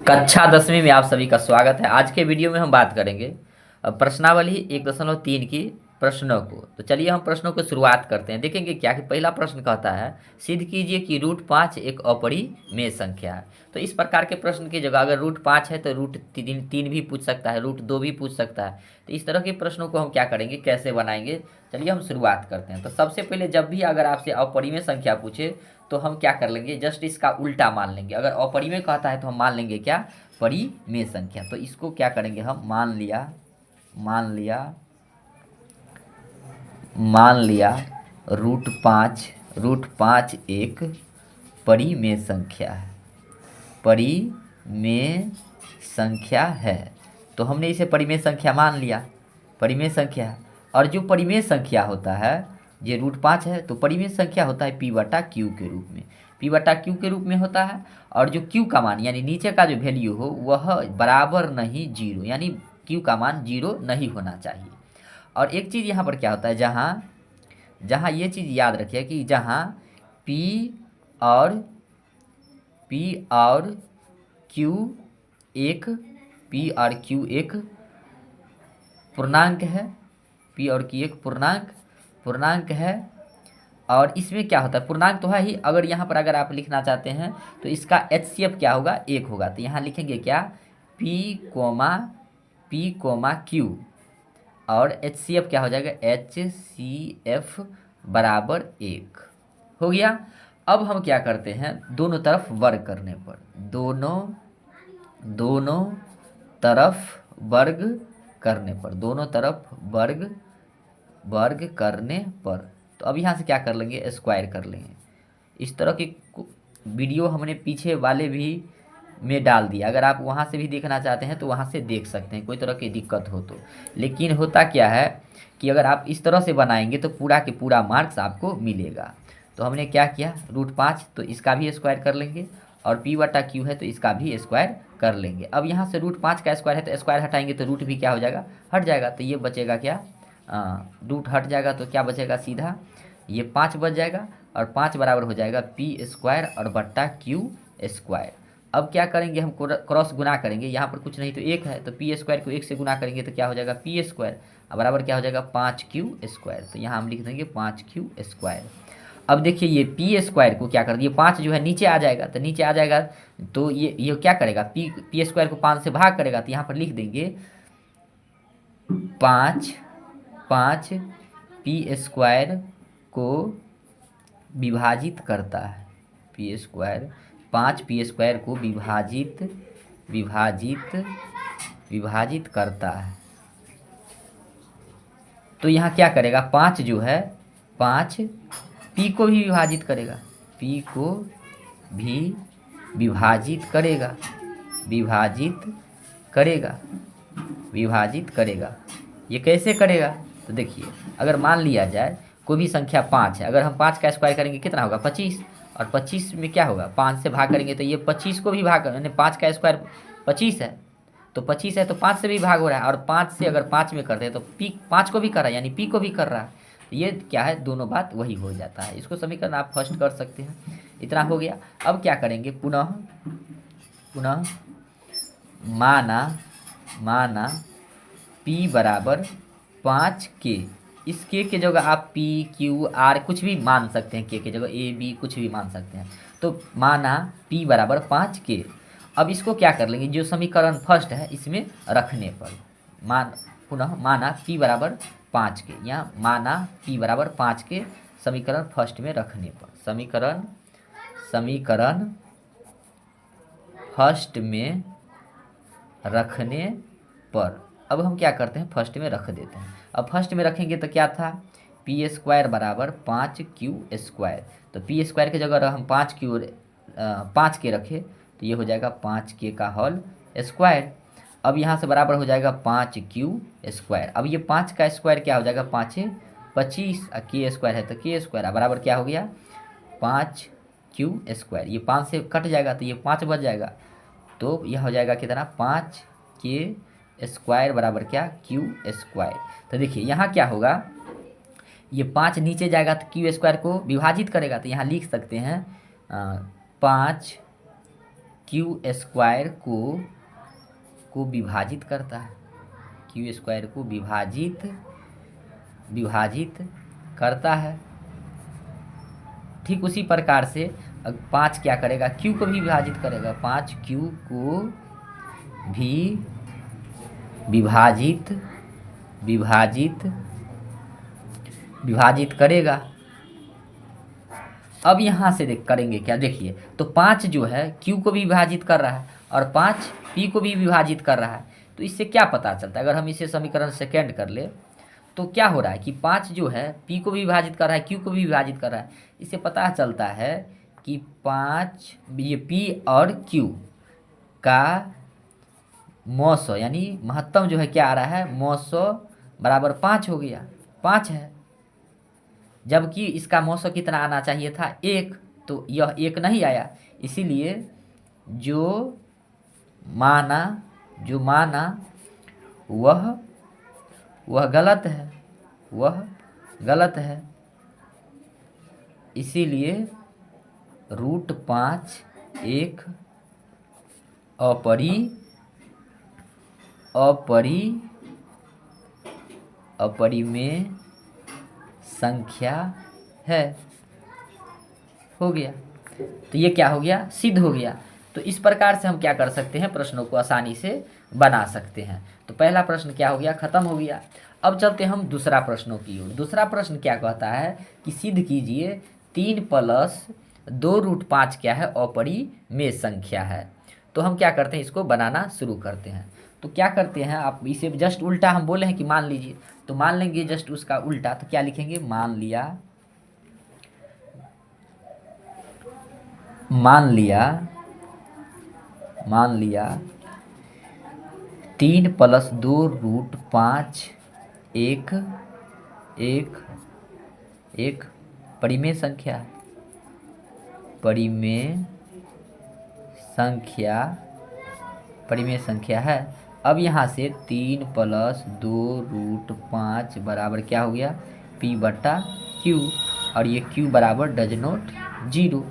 कक्षा 10वीं में आप सभी का स्वागत है। आज के वीडियो में हम बात करेंगे प्रश्नावली 1.3 की प्रश्नों को। तो चलिए हम प्रश्नों को शुरुआत करते हैं। देखेंगे क्या कि पहला प्रश्न कहता है सिद्ध कीजिए कि √5 एक अपरिमेय संख्या है। तो इस प्रकार के प्रश्न की जगह अगर √5 है तो √3 भी पूछ सकता है, √2 भी पूछ सकता है। तो इस तरह के प्रश्नों को हम क्या करेंगे, कैसे बनाएंगे, चलिए हम शुरुआत करते हैं। तो सबसे पहले जब भी अगर आपसे अपरिमेय संख्या पूछे तो हम क्या कर लेंगे, जस्ट इसका उल्टा मान लेंगे। अगर अपरिमेय कहता है तो हम मान लेंगे क्या, परिमेय संख्या। तो इसको क्या करेंगे हम, मान लिया √5 एक परिमेय संख्या है, परिमेय संख्या है। तो हमने इसे परिमेय संख्या मान लिया, परिमेय संख्या है। और जो परिमेय संख्या होता है, ये √5 है, तो परिमेय संख्या होता है p/q के रूप में, p/q के रूप में होता है। और जो q का मान यानी नीचे का जो वैल्यू हो वह बराबर नहीं जीरो, यानी q का मान जीरो नहीं होना चाहिए। और एक चीज़ यहाँ पर क्या होता है, जहाँ ये चीज़ याद रखिए कि जहाँ p और q एक p और q एक पूर्णांक है, p और q एक पूर्णांक है। और इसमें क्या होता है, पूर्णांक तो है ही। अगर यहाँ पर अगर आप लिखना चाहते हैं तो इसका HCF क्या होगा, 1 होगा। तो यहाँ लिखेंगे क्या, p, और HCF क्या हो जाएगा, HCF बराबर 1 हो गया। अब हम क्या करते हैं, दोनों तरफ वर्ग करने पर, दोनों तरफ वर्ग करने पर, तो अब यहाँ से क्या कर लेंगे, स्क्वायर कर लेंगे। इस तरह की वीडियो हमने पीछे वाले भी में डाल दिया। अगर आप वहाँ से भी देखना चाहते हैं तो वहाँ से देख सकते हैं, कोई तरह की दिक्कत हो तो। लेकिन होता क्या है कि अगर आप इस तरह से बनाएंगे तो पूरा के पूरा मार्क्स आपको मिलेगा। तो हमने क्या किया, √5 तो इसका भी स्क्वायर कर लेंगे, और p/q है तो इसका भी स्क्वायर कर लेंगे। अब यहाँ से √5 का स्क्वायर है तो स्क्वायर हटाएंगे तो रूट भी क्या हो जाएगा, हट जाएगा। तो ये बचेगा क्या, रूट हट जाएगा तो क्या बचेगा, सीधा ये 5 बच जाएगा। और 5 बराबर हो जाएगा p² और बट्टा q²। अब क्या करेंगे, हम क्रॉस गुना करेंगे। यहाँ पर कुछ नहीं तो 1 है, तो p² को 1 से गुना करेंगे तो क्या हो जाएगा, p² बराबर क्या हो जाएगा, 5q²। तो यहाँ हम लिख देंगे 5q²। अब देखिए ये p² को क्या कर दिए, 5 जो है नीचे आ जाएगा, तो नीचे आ जाएगा तो ये क्या करेगा, p² को 5 से भाग करेगा। तो यहाँ पर लिख देंगे 5 p² को विभाजित करता है, p² 5 p² को विभाजित करता है। तो यहाँ क्या करेगा, 5 जो है, 5 p को भी विभाजित करेगा, p को भी विभाजित करेगा। ये कैसे करेगा, तो देखिए अगर मान लिया जाए कोई भी संख्या 5 है, अगर हम 5 का स्क्वायर करेंगे कितना होगा, 25। और 25 में क्या होगा, 5 से भाग करेंगे तो ये 25 को भी भाग, यानी 5 का स्क्वायर 25 है, तो 25 है तो 5 से भी भाग हो रहा है। और 5 से अगर 5 में करते हैं तो p 5 को भी कर रहा है, यानी p को भी कर रहा है। ये क्या है, दोनों बात वही हो जाता है। इसको समीकरण आप फर्स्ट कर सकते हैं। इतना हो गया। अब क्या करेंगे, पुनः माना p बराबर 5k। इस k के जगह आप p q r कुछ भी मान सकते हैं, k के जगह a b कुछ भी मान सकते हैं। तो माना p बराबर 5k। अब इसको क्या कर लेंगे, जो समीकरण फर्स्ट है इसमें रखने पर, पुनः माना p बराबर 5k, यहाँ माना p बराबर 5k समीकरण फर्स्ट में रखने पर, समीकरण फर्स्ट में रखने पर। अब हम क्या करते हैं, फर्स्ट में रख देते हैं। अब फर्स्ट में रखेंगे तो क्या था, p² बराबर 5q²। तो p² की जगह हम 5k रखे तो ये हो जाएगा 5k का होल स्क्वायर। अब यहाँ से बराबर हो जाएगा 5q²। अब ये 5 का स्क्वायर क्या हो जाएगा, 5 25, k² है तो k² बराबर क्या हो गया, 5q²। ये 5 से कट जाएगा तो ये 5 बच जाएगा। तो यह हो जाएगा कितना, 5k² बराबर क्या, q²। तो देखिए यहाँ क्या होगा, ये 5 नीचे जाएगा तो q² को विभाजित करेगा। तो यहाँ लिख सकते हैं 5 क्यू स्क्वायर को विभाजित करता है, क्यू स्क्वायर को विभाजित करता है। ठीक उसी प्रकार से 5 क्या करेगा, क्यू को भी विभाजित करेगा, 5 क्यू को भी विभाजित करेगा। अब यहाँ से करेंगे क्या, देखिए तो 5 जो है क्यू को भी विभाजित कर रहा है और 5 पी को भी विभाजित कर रहा है। तो इससे क्या पता चलता है, अगर हम इसे समीकरण सेकेंड कर ले तो क्या हो रहा है कि 5 जो है पी को भी विभाजित कर रहा है, क्यू को भी विभाजित कर रहा है। इससे पता चलता है कि 5 ये पी और क्यू का मौसो यानी महत्तम जो है क्या आ रहा है, मौसो बराबर 5 हो गया, 5 है। जबकि इसका मौसो कितना आना चाहिए था, 1, तो यह 1 नहीं आया। इसीलिए जो माना वह गलत है, वह गलत है। इसीलिए √5 एक अपरिमेय संख्या है। हो गया, तो ये क्या हो गया, सिद्ध हो गया। तो इस प्रकार से हम क्या कर सकते हैं, प्रश्नों को आसानी से बना सकते हैं। तो पहला प्रश्न क्या हो गया, खत्म हो गया। अब चलते हम दूसरा प्रश्नों की ओर। दूसरा प्रश्न क्या कहता है कि सिद्ध कीजिए 3 + 2√5 क्या है, अपरिमेय संख्या है। तो हम क्या करते हैं, इसको बनाना शुरू करते हैं। तो क्या करते हैं, आप इसे जस्ट उल्टा हम बोले हैं कि मान लीजिए, तो मान लेंगे जस्ट उसका उल्टा। तो क्या लिखेंगे, मान लिया 3 + 2√5 एक परिमेय संख्या है, परिमेय संख्या है। अब यहाँ से 3 + 2√5 बराबर क्या हो गया, p/q, और ये q बराबर डज नॉट 0।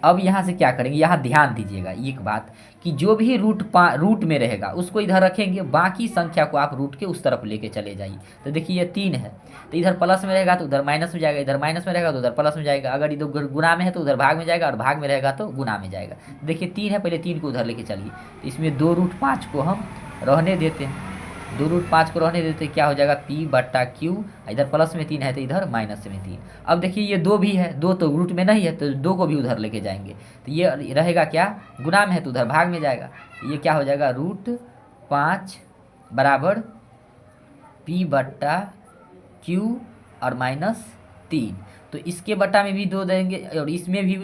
अब यहाँ से क्या करेंगे, यहाँ ध्यान दीजिएगा एक बात कि जो भी रूट में रहेगा उसको इधर रखेंगे, बाकी संख्या को आप रूट के उस तरफ लेके चले जाइए। तो देखिए ये 3 है, तो इधर प्लस में रहेगा तो उधर माइनस में जाएगा, इधर माइनस में रहेगा तो उधर प्लस में जाएगा। अगर इधर गुना में है तो उधर भाग में जाएगा, और भाग में रहेगा तो गुना में जाएगा। देखिए 3 है, पहले 3 को उधर लेके चलिए। तो इसमें 2√5 को हम रहने देते हैं, 2√5 को रहने देते, क्या हो जाएगा, p/q। इधर प्लस में 3 है तो इधर माइनस में 3। अब देखिए ये 2 भी है, 2 तो रूट में नहीं है, तो 2 को भी उधर लेके जाएंगे। तो ये रहेगा क्या, गुना में है तो उधर भाग में जाएगा। ये क्या हो जाएगा, √5 बराबर p/q और -3। तो इसके बट्टा में भी 2 देंगे और इसमें भी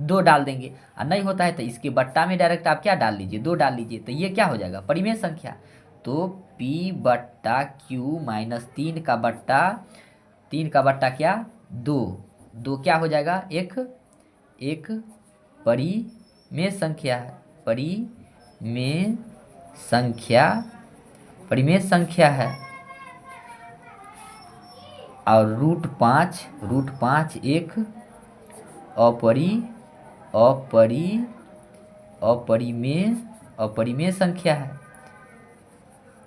2 डाल देंगे, और नहीं होता है तो इसके बट्टा में डायरेक्ट आप क्या डाल लीजिए, 2 डाल लीजिए। तो ये क्या हो जाएगा, परिमेय संख्या। तो p/q -3 का बट्टा, 3 का बट्टा क्या, 2 क्या हो जाएगा, एक परिमेय संख्या है, परिमेय संख्या है। और √5 एक अपरिमेय संख्या है,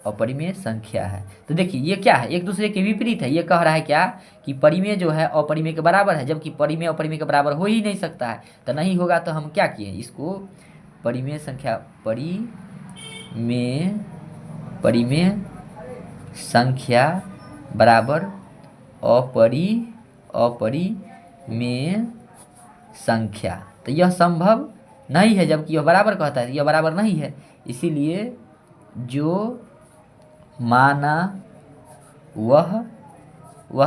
अपरिमेय संख्या है। तो देखिए ये क्या है, एक दूसरे के विपरीत है। ये कह रहा है क्या कि परिमेय जो है अपरिमेय के बराबर है, जबकि परिमेय अपरिमेय के बराबर हो ही नहीं सकता है। तो नहीं होगा तो हम क्या किए, इसको परिमेय संख्या बराबर अपरिमेय संख्या। तो यह संभव नहीं है, जबकि यह बराबर कहता है, यह बराबर नहीं है। इसीलिए जो माना वह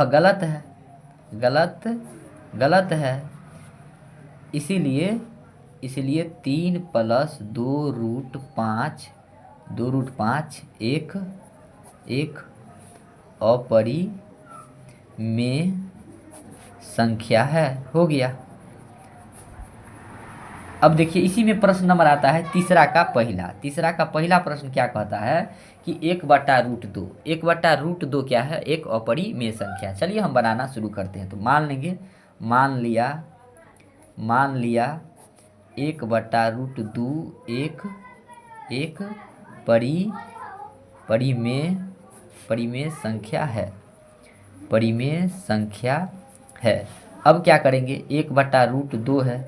गलत है, गलत है। इसीलिए 3 + 2√5 एक अपरिमेय संख्या है। हो गया। अब देखिए इसी में प्रश्न नंबर आता है तीसरा का पहला प्रश्न क्या कहता है कि 1/√2, 1/√2 क्या है, एक अपरिमेय संख्या। चलिए हम बनाना शुरू करते हैं। तो मान लेंगे, मान लिया 1/√2 एक परिमेय संख्या है, परिमेय संख्या है। अब क्या करेंगे, 1/√2 है,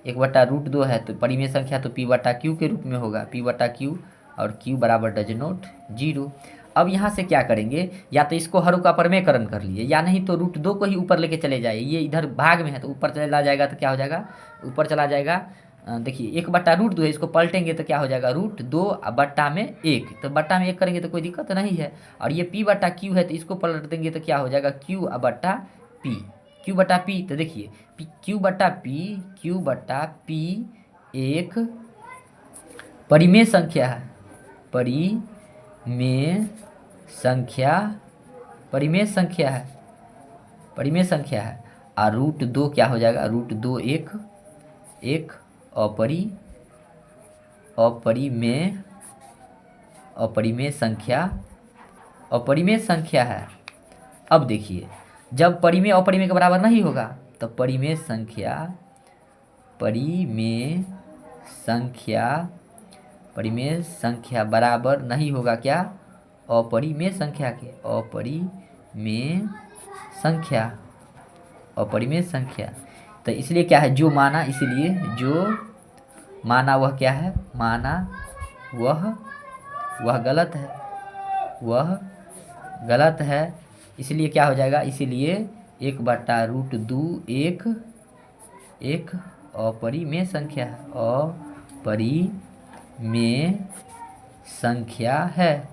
1/√2 है तो परिमेय संख्या तो p/q के रूप में होगा, p/q, और q बराबर डज नॉट 0। अब यहाँ से क्या करेंगे, या तो इसको हर का परमेयकरण कर लिए, या नहीं तो √2 को ही ऊपर लेके चले जाए। ये इधर भाग में है तो ऊपर चला जाएगा तो क्या हो जाएगा, ऊपर चला जाएगा। देखिए 1/√2 है, इसको पलटेंगे तो क्या हो जाएगा, √2 बट्टा में 1, तो बट्टा में 1 करेंगे तो कोई दिक्कत नहीं है। और ये p/q है तो इसको पलट देंगे तो क्या हो जाएगा, q/p, q/p। तो देखिए q/p एक परिमेय संख्या है, परिमेय संख्या है, परिमेय संख्या है। और √2 क्या हो जाएगा, √2 एक अपरिमेय संख्या है। अब देखिए जब परिमेय अपरिमेय के बराबर नहीं होगा तो परिमेय संख्या बराबर नहीं होगा क्या, अपरिमेय संख्या के, अपरिमेय संख्या। तो इसलिए क्या है, जो माना, इसलिए जो माना वह क्या है, माना वह गलत है, इसलिए क्या हो जाएगा, इसलिए 1/√2 एक अपरिमेय संख्या है,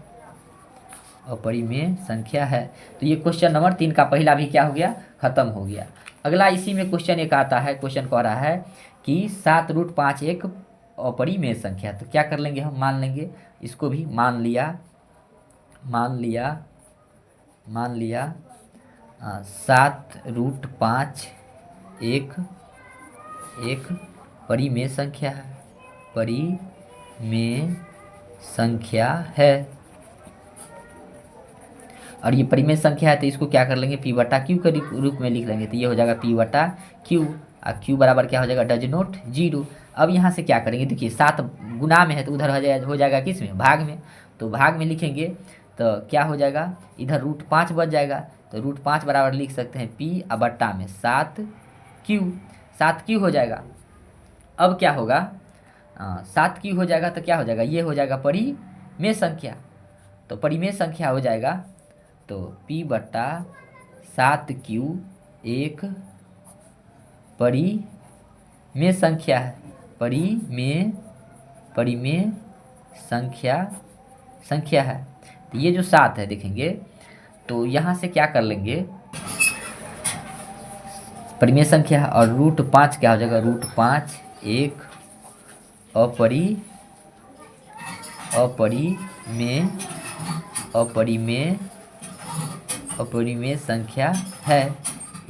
अपरिमेय संख्या है। तो ये क्वेश्चन नंबर 3 का पहला भी क्या हो गया, खत्म हो गया। अगला इसी में क्वेश्चन एक आता है, क्वेश्चन कह रहा है कि 7√5 एक अपरिमेय संख्या। तो क्या कर लेंगे, हम मान लेंगे, इसको भी मान लिया 7√5 एक परिमेय संख्या है, और ये परिमेय संख्या है तो इसको क्या कर लेंगे, p/q के रूप में लिख लेंगे। तो ये हो जाएगा p/q, और q बराबर क्या हो जाएगा, डज नॉट 0। अब यहाँ से क्या करेंगे, देखिए 7 गुना में है तो उधर हो जाएगा किस में, भाग में। तो भाग में लिखेंगे तो क्या हो जाएगा, इधर √5 बच जाएगा, तो √5 बराबर लिख सकते हैं p/बट्टा में 7q हो जाएगा। अब क्या होगा, 7q हो जाएगा तो क्या हो जाएगा, ये हो जाएगा परिमेय संख्या, तो परिमेय संख्या हो जाएगा। तो p/7q एक परिमेय संख्या है, परिमेय संख्या है। तो ये जो 7 है देखेंगे तो यहाँ से क्या कर लेंगे, परिमेय संख्या, और √5 क्या हो जाएगा, √5 एक अपरिमेय संख्या है।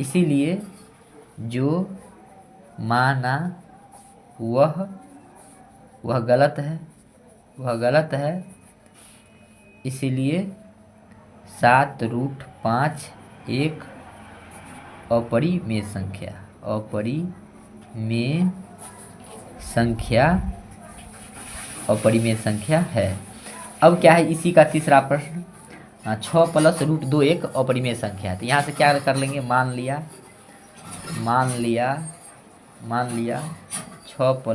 इसीलिए जो माना वह गलत है, इसीलिए 7√5 एक अपरिमेय संख्या है। अब क्या है, इसी का तीसरा प्रश्न, 6 + √2 एक अपरिमेय संख्या है। तो यहाँ से क्या कर लेंगे, मान लिया 6 +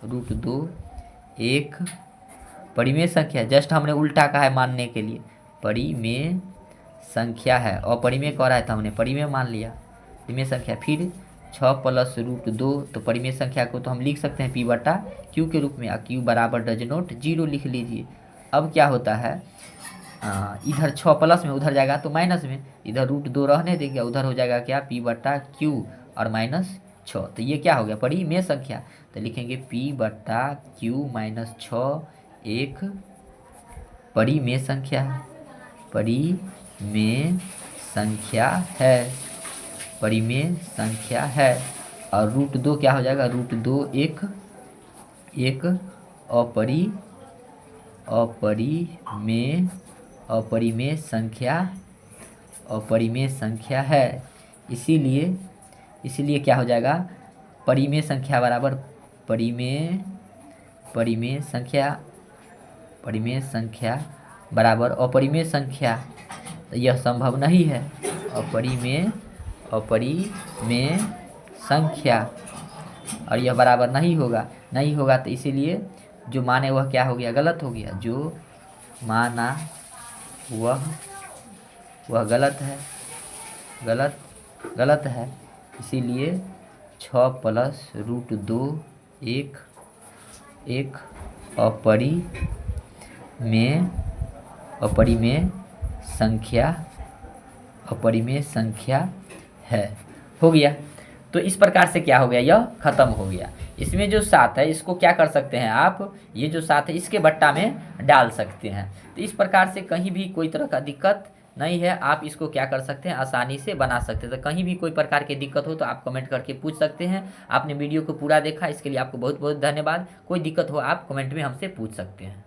√2 एक परिमेय संख्या, जस्ट हमने उल्टा कहा है मानने के लिए, परिमेय संख्या है, अपरिमेय कह रहा है तो हमने परिमेय मान लिया, परिमेय संख्या। फिर 6 + √2, तो परिमेय संख्या को तो हम लिख सकते हैं p/q के रूप में, और q बराबर डज नॉट 0 लिख लीजिए। अब क्या होता है, इधर 6 प्लस में उधर जाएगा तो माइनस में, इधर √2 रहने देंगे, उधर हो जाएगा क्या, p/q और -6। तो ये क्या हो गया, परिमेय संख्या। तो लिखेंगे p/q -6 एक परिमेय संख्या है, परिमेय संख्या है। और √2 क्या हो जाएगा, √2 एक अपरिमेय संख्या है। इसीलिए क्या हो जाएगा, परिमेय संख्या बराबर परिमेय संख्या बराबर अपरिमेय संख्या, यह संभव नहीं है। अपरिमेय संख्या, और यह बराबर नहीं होगा तो इसीलिए जो माने वह क्या हो गया, गलत हो गया। जो माना वह गलत है, गलत है। इसीलिए 6 + √2 एक अपरिमेय संख्या है। हो गया। तो इस प्रकार से क्या हो गया, यह खत्म हो गया। इसमें जो 7 है इसको क्या कर सकते हैं आप, ये जो 7 है इसके बट्टा में डाल सकते हैं। तो इस प्रकार से कहीं भी कोई तरह का दिक्कत नहीं है, आप इसको क्या कर सकते हैं, आसानी से बना सकते हैं। तो कहीं भी कोई प्रकार की दिक्कत हो तो आप कमेंट करके पूछ सकते हैं। आपने वीडियो को पूरा देखा, इसके लिए आपको बहुत बहुत धन्यवाद। कोई दिक्कत हो आप कमेंट में हमसे पूछ सकते हैं।